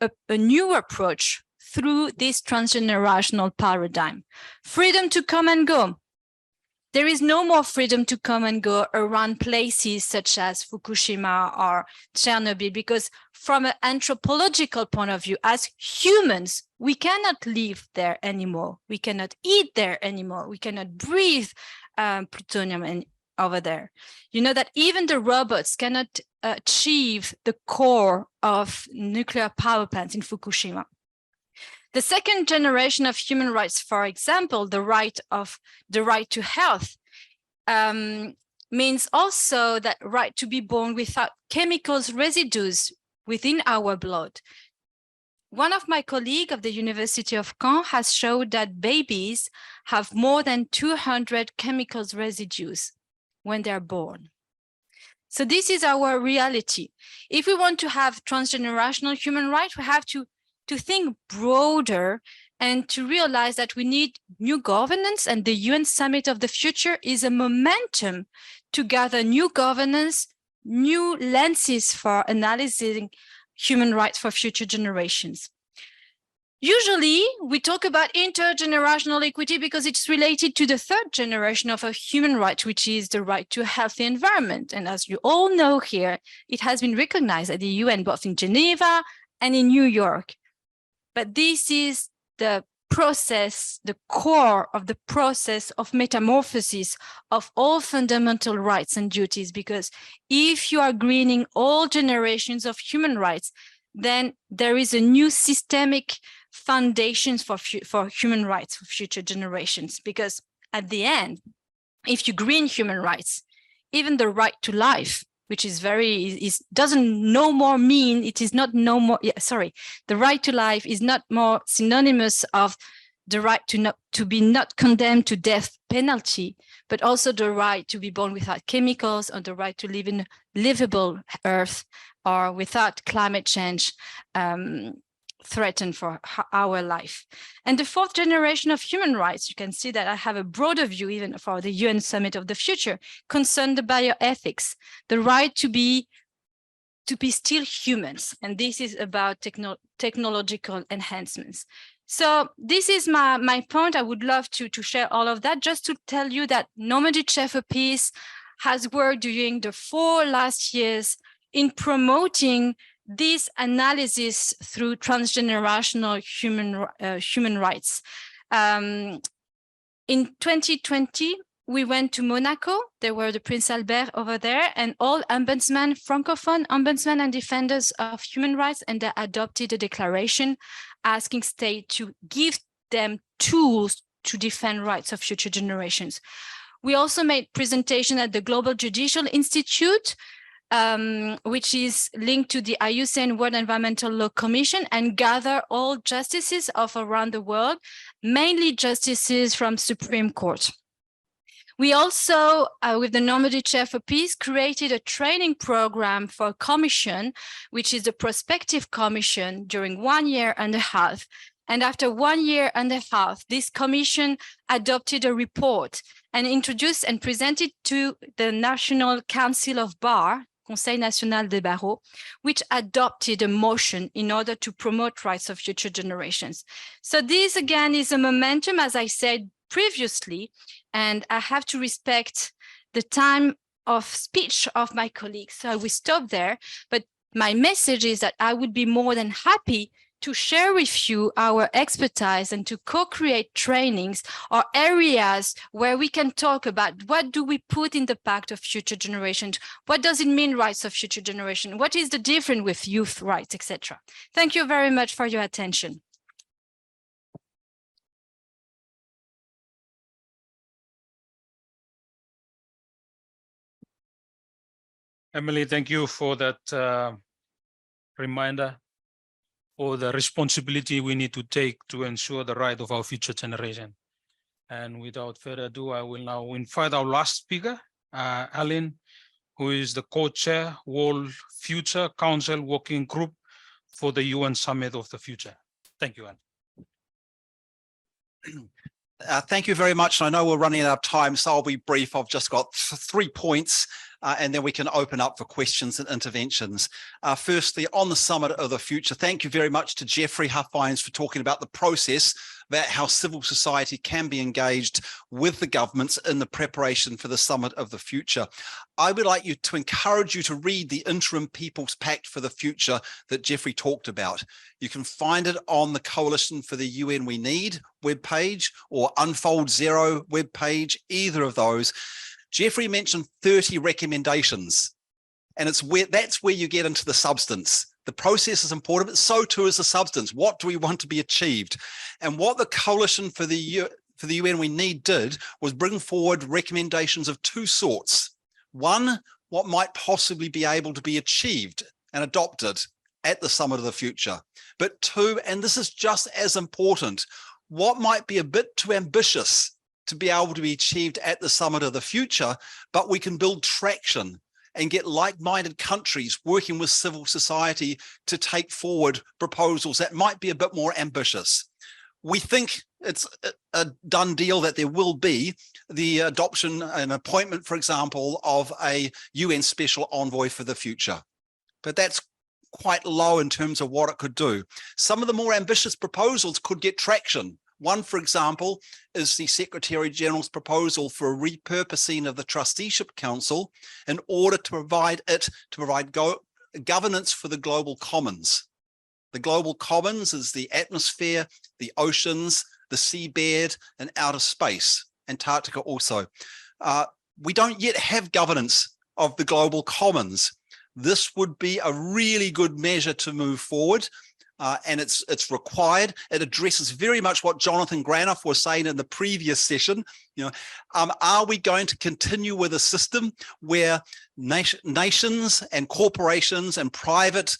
a new approach through this transgenerational paradigm. Freedom to come and go. There is no more freedom to come and go around places such as Fukushima or Chernobyl, because from an anthropological point of view, as humans, we cannot live there anymore. We cannot eat there anymore. We cannot breathe plutonium over there. You know that even the robots cannot achieve the core of nuclear power plants in Fukushima. The second generation of human rights, for example, the right to health, means also that right to be born without chemicals residues within our blood. One of my colleagues of the University of Caen has showed that babies have more than 200 chemicals residues when they're born. So this is our reality. If we want to have transgenerational human rights, we have to think broader and to realize that we need new governance, and the UN Summit of the Future is a momentum to gather new governance, new lenses for analyzing human rights for future generations. Usually, we talk about intergenerational equity because it's related to the third generation of a human right, which is the right to a healthy environment. And as you all know here, it has been recognized at the UN, both in Geneva and in New York. But this is the process, the core of the process of metamorphosis of all fundamental rights and duties, because if you are greening all generations of human rights, then there is a new systemic foundations for human rights for future generations. Because at the end, if you green human rights, even the right to life, which is doesn't no more mean, it is not no more, the right to life is not more synonymous of the right to be not condemned to death penalty, but also the right to be born without chemicals, or the right to live in a livable earth, or without climate change threatened for our life. And the fourth generation of human rights, you can see that I have a broader view even for the UN Summit of the Future, concern the bioethics, the right to be still humans. And this is about technological enhancements. So this is my point. I would love to share all of that, just to tell you that Normandy Chair for Peace has worked during the 4 last years in promoting this analysis through transgenerational human rights. In 2020, we went to Monaco. There were the Prince Albert over there, and all ombudsmen, Francophone ombudsmen and defenders of human rights, and they adopted a declaration asking states to give them tools to defend rights of future generations. We also made presentation at the Global Judicial Institute, which is linked to the IUCN World Environmental Law Commission, and gather all justices of around the world, mainly justices from Supreme Court. We also, with the Normandy Chair for Peace, created a training program for a commission, which is the prospective commission, during 1.5 years. And after 1.5 years, this commission adopted a report and introduced and presented to the National Council of Bar, Conseil National des Barreaux, which adopted a motion in order to promote rights of future generations. So this again is a momentum, as I said previously, and I have to respect the time of speech of my colleagues. So I will stop there, but my message is that I would be more than happy to share with you our expertise and to co-create trainings or areas where we can talk about what do we put in the Pact of Future Generations, what does it mean rights of future generation, what is the difference with youth rights, etc. Thank you very much for your attention. Emilie, thank you for that reminder, or the responsibility we need to take to ensure the right of our future generation. And without further ado, I will now invite our last speaker, Alyn, who is the co-chair, World Future Council Working Group for the UN Summit of the Future. Thank you, Alyn. Thank you very much. I know we're running out of time, so I'll be brief. I've just got 3 points, and then we can open up for questions and interventions. Firstly, on the Summit of the Future, thank you very much to Jeffery Huffines for talking about the process, about how civil society can be engaged with the governments in the preparation for the Summit of the Future. I would like you to encourage you to read the Interim People's Pact for the Future that Jeffery talked about. You can find it on the Coalition for the UN We Need webpage or Unfold Zero webpage, either of those. Jeffery mentioned 30 recommendations, and that's where you get into the substance. The process is important, but so too is the substance. What do we want to be achieved? And what the Coalition for the UN We Need did was bring forward recommendations of 2 sorts. One, what might possibly be able to be achieved and adopted at the Summit of the Future. But 2, and this is just as important, what might be a bit too ambitious to be able to be achieved at the Summit of the Future, but we can build traction and get like-minded countries working with civil society to take forward proposals that might be a bit more ambitious. We think it's a done deal that there will be the adoption and appointment, for example, of a UN Special Envoy for the Future. But that's quite low in terms of what it could do. Some of the more ambitious proposals could get traction. One, for example, is the Secretary General's proposal for a repurposing of the Trusteeship Council in order to provide governance for the global commons. The global commons is the atmosphere, the oceans, the seabed, and outer space, Antarctica also. We don't yet have governance of the global commons. This would be a really good measure to move forward. And it's required. It addresses very much what Jonathan Granoff was saying in the previous session. Are we going to continue with a system where nations and corporations and private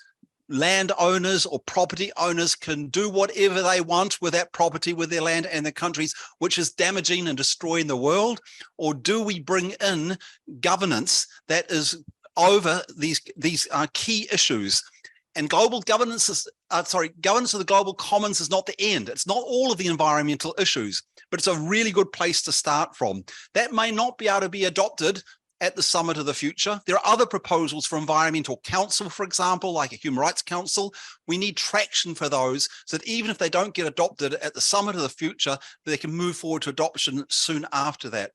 landowners or property owners can do whatever they want with that property, with their land and their countries, which is damaging and destroying the world? Or do we bring in governance that is over these key issues? And global governance is, governance of the global commons is not the end. It's not all of the environmental issues, but it's a really good place to start from. That may not be able to be adopted at the Summit of the Future. There are other proposals for Environmental Council, for example, like a Human Rights Council. We need traction for those so that even if they don't get adopted at the Summit of the Future, they can move forward to adoption soon after that.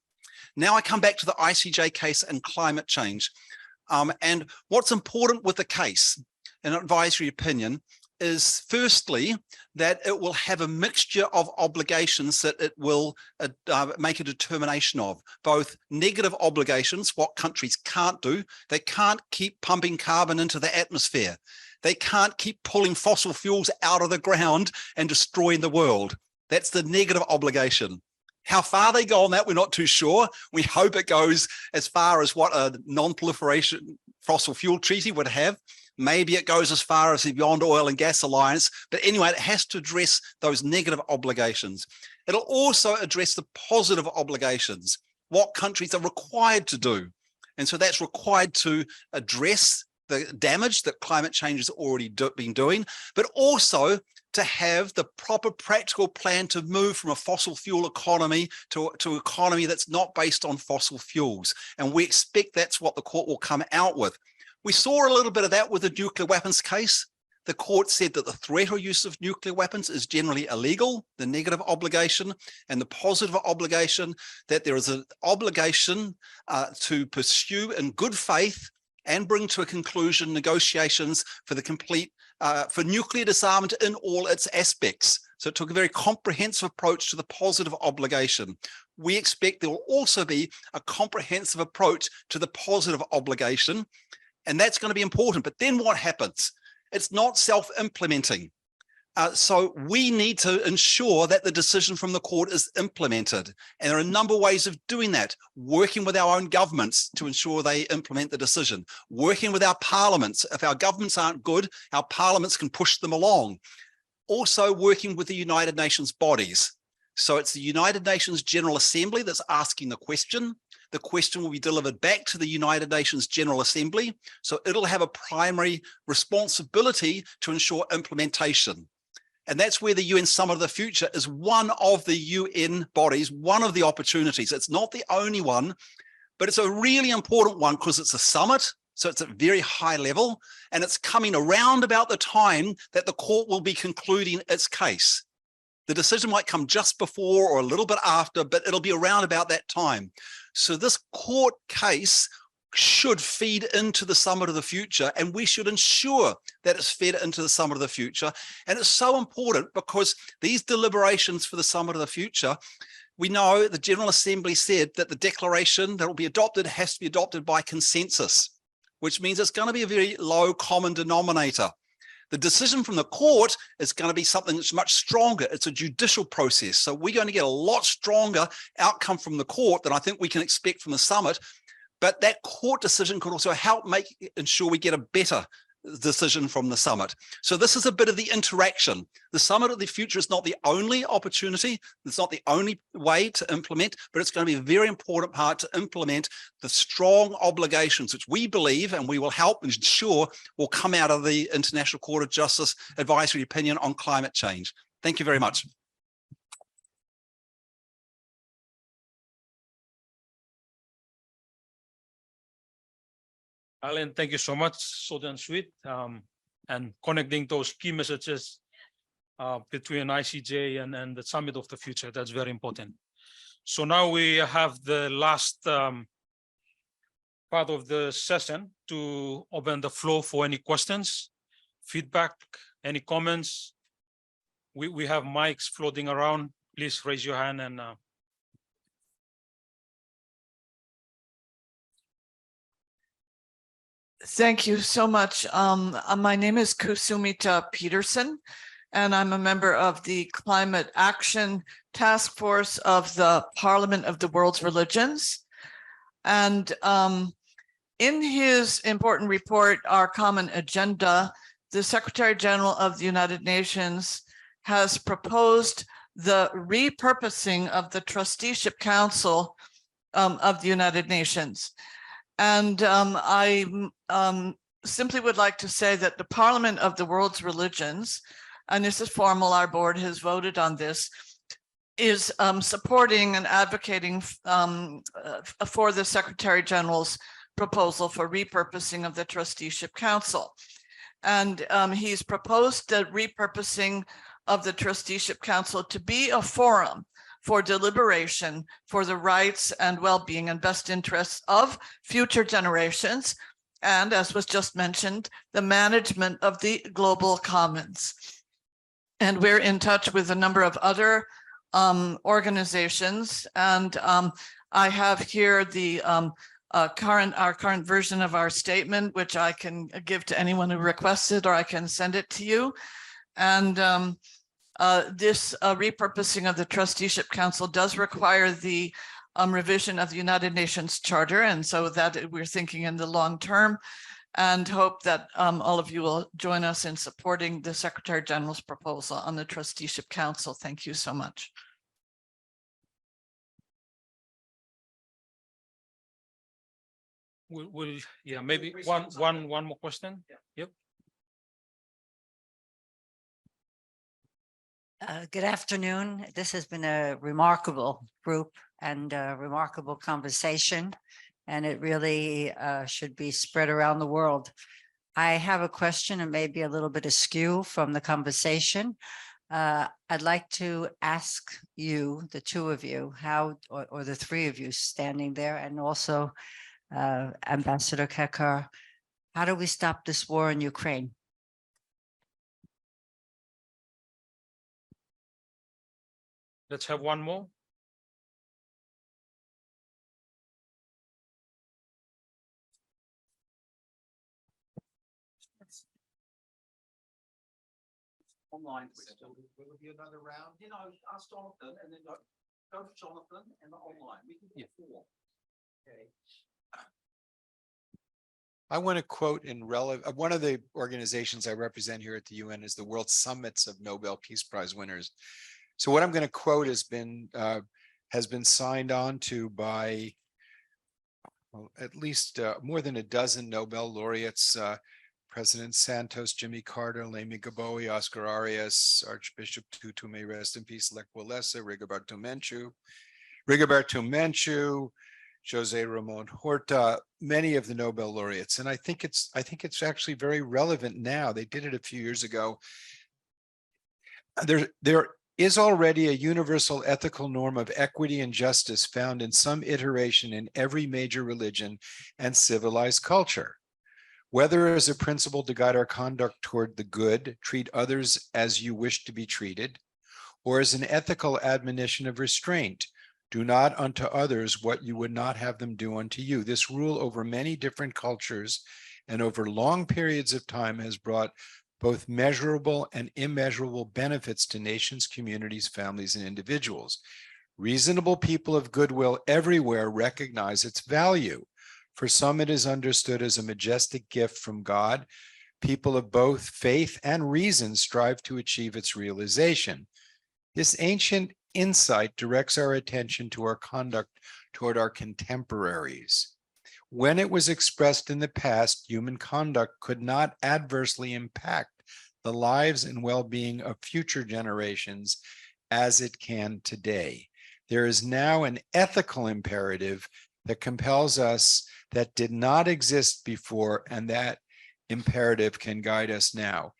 Now I come back to the ICJ case and climate change. And what's important with the case, an advisory opinion, is firstly that it will have a mixture of obligations that it will make a determination of, both negative obligations, what countries can't do. They can't keep pumping carbon into the atmosphere. They can't keep pulling fossil fuels out of the ground and destroying the world. That's the negative obligation. How far they go on that, we're not too sure. We hope it goes as far as what a non-proliferation fossil fuel treaty would have. Maybe it goes as far as the Beyond Oil and Gas Alliance, but anyway, it has to address those negative obligations. It'll also address the positive obligations, what countries are required to do. And so that's required to address the damage that climate change has already been doing, but also to have the proper practical plan to move from a fossil fuel economy to an economy that's not based on fossil fuels. And we expect that's what the court will come out with. We saw a little bit of that with the nuclear weapons case. The court said that the threat or use of nuclear weapons is generally illegal, the negative obligation, and the positive obligation that there is an obligation to pursue in good faith and bring to a conclusion negotiations for the complete, for nuclear disarmament in all its aspects. So it took a very comprehensive approach to the positive obligation. We expect there will also be a comprehensive approach to the positive obligation, and that's going to be important. But then what happens? It's not self-implementing. So we need to ensure that the decision from the court is implemented. And there are a number of ways of doing that. Working with our own governments to ensure they implement the decision. Working with our parliaments. If our governments aren't good, our parliaments can push them along. Also working with the United Nations bodies. So it's the United Nations General Assembly that's asking the question. The question will be delivered back to the United Nations General Assembly. So it'll have a primary responsibility to ensure implementation. And that's where the UN Summit of the Future is one of the UN bodies, one of the opportunities. It's not the only one, but it's a really important one because it's a summit. So it's at very high level, and it's coming around about the time that the court will be concluding its case. The decision might come just before or a little bit after, but it'll be around about that time. So this court case should feed into the Summit of the Future, and we should ensure that it's fed into the Summit of the Future. And it's so important because these deliberations for the Summit of the Future, we know the General Assembly said that the declaration that will be adopted has to be adopted by consensus, which means it's going to be a very low common denominator. The decision from the court is going to be something that's much stronger. It's a judicial process. So we're going to get a lot stronger outcome from the court than I think we can expect from the summit. But that court decision could also help ensure we get a better decision from the summit. So this is a bit of the interaction. The Summit of the Future is not the only opportunity. It's not the only way to implement, but it's going to be a very important part to implement the strong obligations, which we believe, and we will help ensure will come out of the International Court of Justice Advisory Opinion on climate change. Thank you very much. Alyn, thank you so much, short and sweet, and connecting those key messages between ICJ and the Summit of the Future. That's very important. So now we have the last part of the session to open the floor for any questions, feedback, any comments. We have mics floating around. Please raise your hand and Thank you so much. My name is Kusumita Peterson, and I'm a member of the Climate Action Task Force of the Parliament of the World's Religions. And in his important report, Our Common Agenda, the Secretary General of the United Nations has proposed the repurposing of the Trusteeship Council of the United Nations. And I simply would like to say that the Parliament of the World's Religions, and this is formal, our board has voted on this, is supporting and advocating for the Secretary General's proposal for repurposing of the Trusteeship Council. And he's proposed the repurposing of the Trusteeship Council to be a forum for deliberation for the rights and well-being and best interests of future generations, and as was just mentioned, the management of the global commons. And we're in touch with a number of other organizations, and I have here the our current version of our statement, which I can give to anyone who requests it, or I can send it to you. And this repurposing of the Trusteeship Council does require the revision of the United Nations Charter, and so that we're thinking in the long term, and hope that all of you will join us in supporting the Secretary General's proposal on the Trusteeship Council. Thank you so much. We'll yeah, maybe one more question. Yep. Good afternoon. This has been a remarkable group and a remarkable conversation, and it really should be spread around the world. I have a question, and maybe a little bit askew from the conversation. I'd like to ask you, the two of you, how, or the three of you standing there, and also Ambassador Kakar, how do we stop this war in Ukraine? Let's have one more. Online question. Will there be another round? You know, ask Jonathan and then go to Jonathan and the online. We can get four. Okay. I want to quote in one of the organizations I represent here at the UN is the World Summits of Nobel Peace Prize winners. So what I'm going to quote has been signed on to by at least more than a dozen Nobel laureates, President Santos, Jimmy Carter, Lamy Gaboe, Oscar Arias, Archbishop Tutu, may rest in peace, Lech Walesa, Rigoberto Menchu, Jose Ramon Horta, many of the Nobel laureates. And I think it's actually very relevant now. They did it a few years ago. There is already a universal ethical norm of equity and justice found in some iteration in every major religion and civilized culture. Whether as a principle to guide our conduct toward the good, treat others as you wish to be treated, or as an ethical admonition of restraint, do not unto others what you would not have them do unto you. This rule over many different cultures and over long periods of time has brought both measurable and immeasurable benefits to nations, communities, families, and individuals. Reasonable people of goodwill everywhere recognize its value. For some, it is understood as a majestic gift from God. People of both faith and reason strive to achieve its realization. This ancient insight directs our attention to our conduct toward our contemporaries. When it was expressed in the past, human conduct could not adversely impact the lives and well-being of future generations as it can today. There is now an ethical imperative that compels us that did not exist before, and that imperative can guide us now.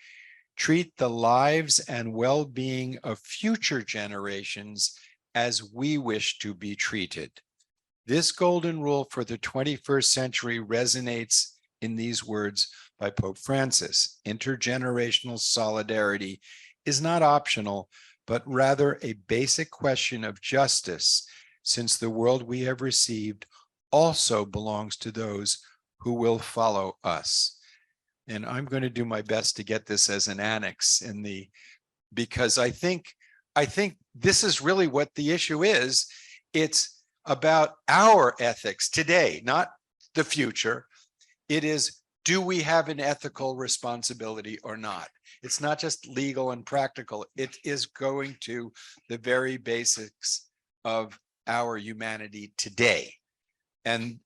Treat the lives and well-being of future generations as we wish to be treated. This golden rule for the 21st century resonates in these words by Pope Francis. Intergenerational solidarity is not optional, but rather a basic question of justice, since the world we have received also belongs to those who will follow us. And I'm going to do my best to get this as an annex because I think this is really what the issue is. It's about our ethics today, not the future. It is, do we have an ethical responsibility or not? It's not just legal and practical. It is going to the very basics of our humanity today. And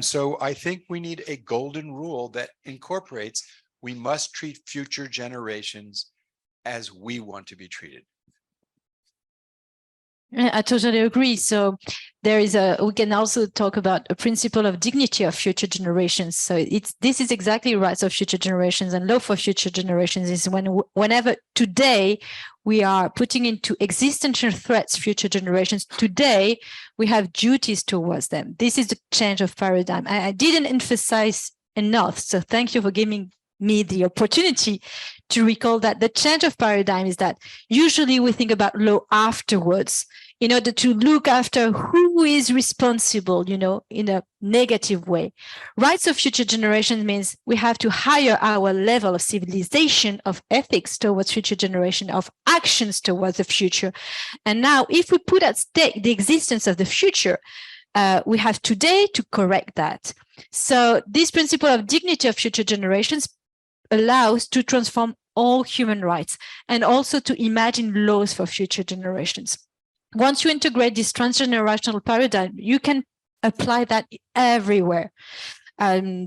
so I think we need a golden rule that incorporates, we must treat future generations as we want to be treated. I totally agree. So we can also talk about a principle of dignity of future generations. So this is exactly rights of future generations, and law for future generations is whenever today we are putting into existential threats future generations, today we have duties towards them. This is the change of paradigm. I didn't emphasize enough, so thank you for giving me the opportunity to recall that the change of paradigm is that usually we think about law afterwards in order to look after who is responsible, in a negative way. Rights of future generations means we have to higher our level of civilization, of ethics towards future generation, of actions towards the future. And now if we put at stake the existence of the future, we have today to correct that. So this principle of dignity of future generations allows to transform all human rights and also to imagine laws for future generations. Once you integrate this transgenerational paradigm, you can apply that everywhere.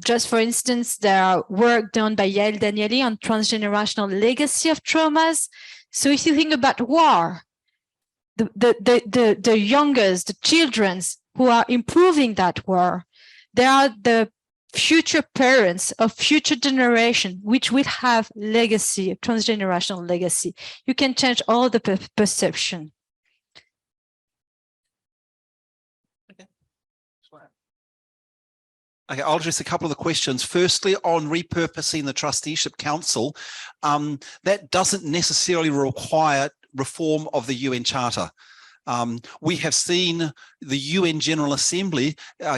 Just for instance, there are work done by Yael Danieli on transgenerational legacy of traumas. So if you think about war, the youngest, the children's who are improving that war, they are the future parents of future generation, which will have legacy, transgenerational legacy. You can change all the perception. Okay, I'll address a couple of the questions. Firstly, on repurposing the Trusteeship Council, that doesn't necessarily require reform of the UN Charter. We have seen the UN General Assembly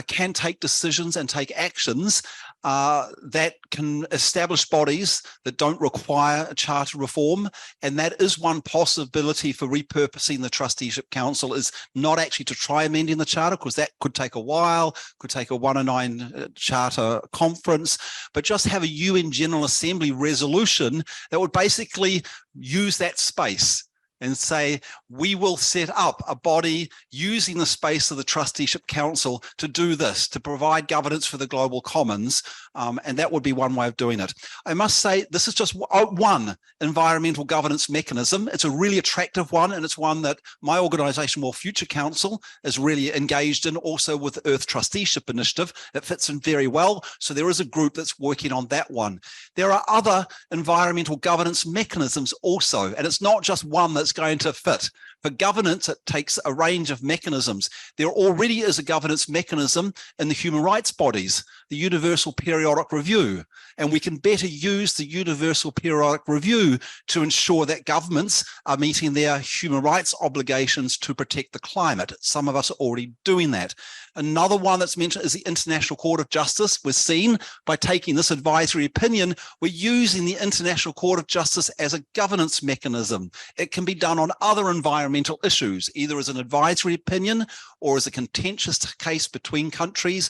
can take decisions and take actions that can establish bodies that don't require a charter reform. And that is one possibility for repurposing the Trusteeship Council, is not actually to try amending the charter, because that could take a while, could take a 109 charter conference, but just have a UN General Assembly resolution that would basically use that space and say, we will set up a body using the space of the Trusteeship Council to do this, to provide governance for the global commons. And that would be one way of doing it. I must say, this is just one environmental governance mechanism. It's a really attractive one, and it's one that my organization, World Future Council, is really engaged in, also with the Earth Trusteeship Initiative. It fits in very well. So there is a group that's working on that one. There are other environmental governance mechanisms also, and it's not just one that's going to fit. For governance, it takes a range of mechanisms. There already is a governance mechanism in the human rights bodies, the Universal Periodic Review, and we can better use the Universal Periodic Review to ensure that governments are meeting their human rights obligations to protect the climate. Some of us are already doing that. Another one that's mentioned is the International Court of Justice. We're seen by taking this advisory opinion, we're using the International Court of Justice as a governance mechanism. It can be done on other environmental issues, either as an advisory opinion or as a contentious case between countries,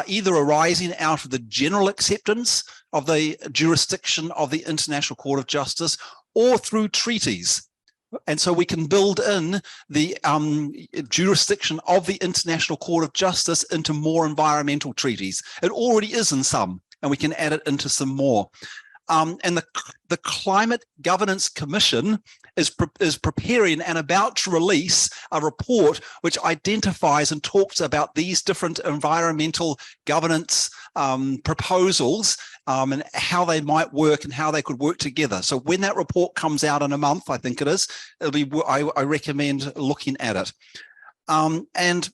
either arising out of the general acceptance of the jurisdiction of the International Court of Justice or through treaties. And so we can build in the jurisdiction of the International Court of Justice into more environmental treaties. It already is in some, and we can add it into some more. And the Climate Governance Commission is preparing and about to release a report which identifies and talks about these different environmental governance proposals and how they might work and how they could work together. So when that report comes out in a month, I think it is, it'll be, I recommend looking at it. And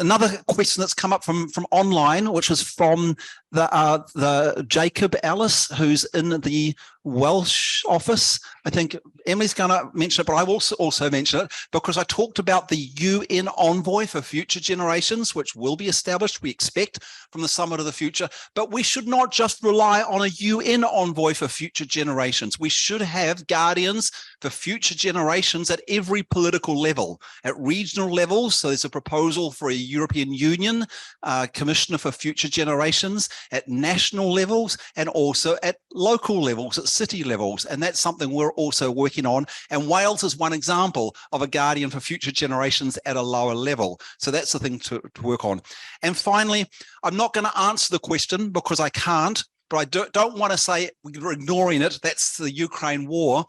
another question that's come up from online, which is from the Jacob Ellis, who's in the Welsh office. I think Emilie's going to mention it, but I will also mention it because I talked about the UN Envoy for Future Generations, which will be established, we expect, from the Summit of the Future. But we should not just rely on a UN Envoy for Future Generations. We should have guardians for future generations at every political level, at regional levels. So there's a proposal for a European Union Commissioner for Future Generations, at national levels and also at local levels, at city levels. And that's something we're also working on. And Wales is one example of a guardian for future generations at a lower level. So that's the thing to work on. And finally, I'm not going to answer the question because I can't, but I don't want to say we're ignoring it. That's the Ukraine war.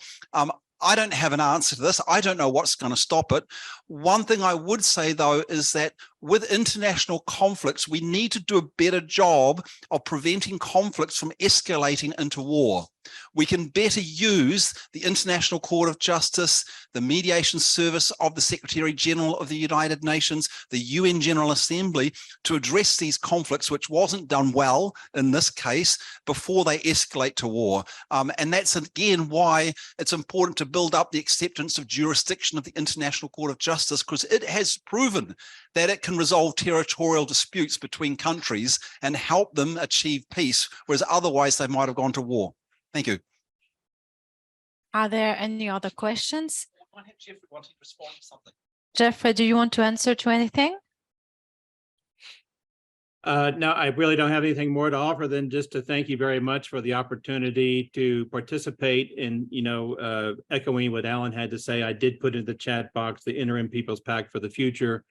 I don't have an answer to this. I don't know what's going to stop it. One thing I would say, though, is that with international conflicts, we need to do a better job of preventing conflicts from escalating into war. We can better use the International Court of Justice, the mediation service of the Secretary General of the United Nations, the UN General Assembly to address these conflicts, which wasn't done well in this case, before they escalate to war. And that's again why it's important to build up the acceptance of jurisdiction of the International Court of Justice, because it has proven that it can resolve territorial disputes between countries and help them achieve peace, whereas otherwise they might have gone to war. Thank you. Are there any other questions? I have Jeffery wanting to respond to something. Jeffrey, do you want to answer to anything? No, I really don't have anything more to offer than just to thank you very much for the opportunity to participate in, echoing what Alyn had to say. I did put in the chat box the Interim People's Pact for the Future.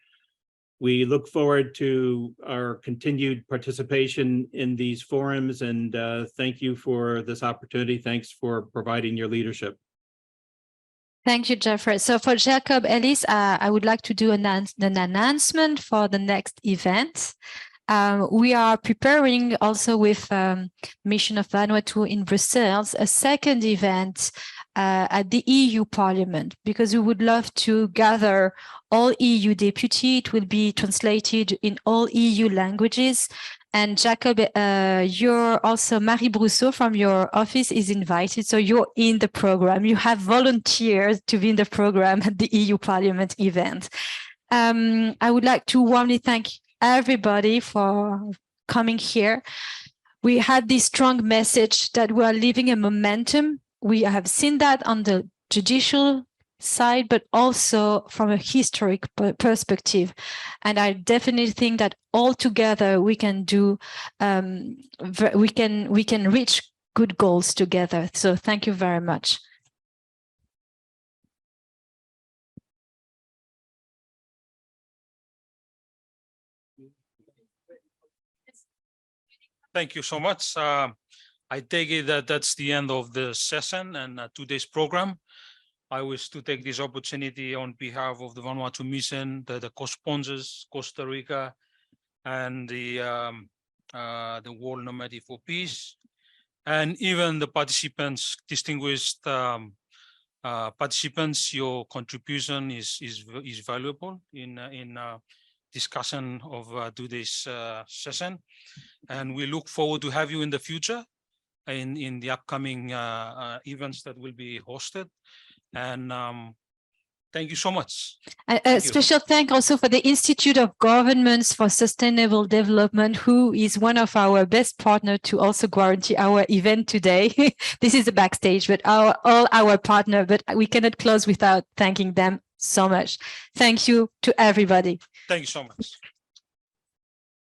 We look forward to our continued participation in these forums, and thank you for this opportunity. Thanks for providing your leadership. Thank you, Jeffrey. So for Jacob Ellis, I would like to do an announcement for the next event. We are preparing also with Mission of Vanuatu in Brussels, a second event at the EU Parliament, because we would love to gather all EU deputies. It will be translated in all EU languages. And Jacob, you're also, Marie Brousseau from your office is invited. So you're in the program. You have volunteered to be in the program at the EU Parliament event. I would like to warmly thank everybody for coming here. We had this strong message that we are living a momentum. We have seen that on the judicial side, but also from a historic perspective. And I definitely think that all together we can do, we can reach good goals together. So thank you very much. Thank you so much. I take it that that's the end of the session and today's program. I wish to take this opportunity on behalf of the Vanuatu Mission, the co-sponsors, Costa Rica, and the World Normandy for Peace, and even the participants, distinguished participants. Your contribution is valuable in discussion of today's session, and we look forward to have you in the future in the upcoming events that will be hosted. And thank you so much. A special thank also for the Institute of Governments for Sustainable Development, who is one of our best partners to also guarantee our event today. This is the backstage, but all our partner, but we cannot close without thanking them so much. Thank you to everybody. Thank you so much.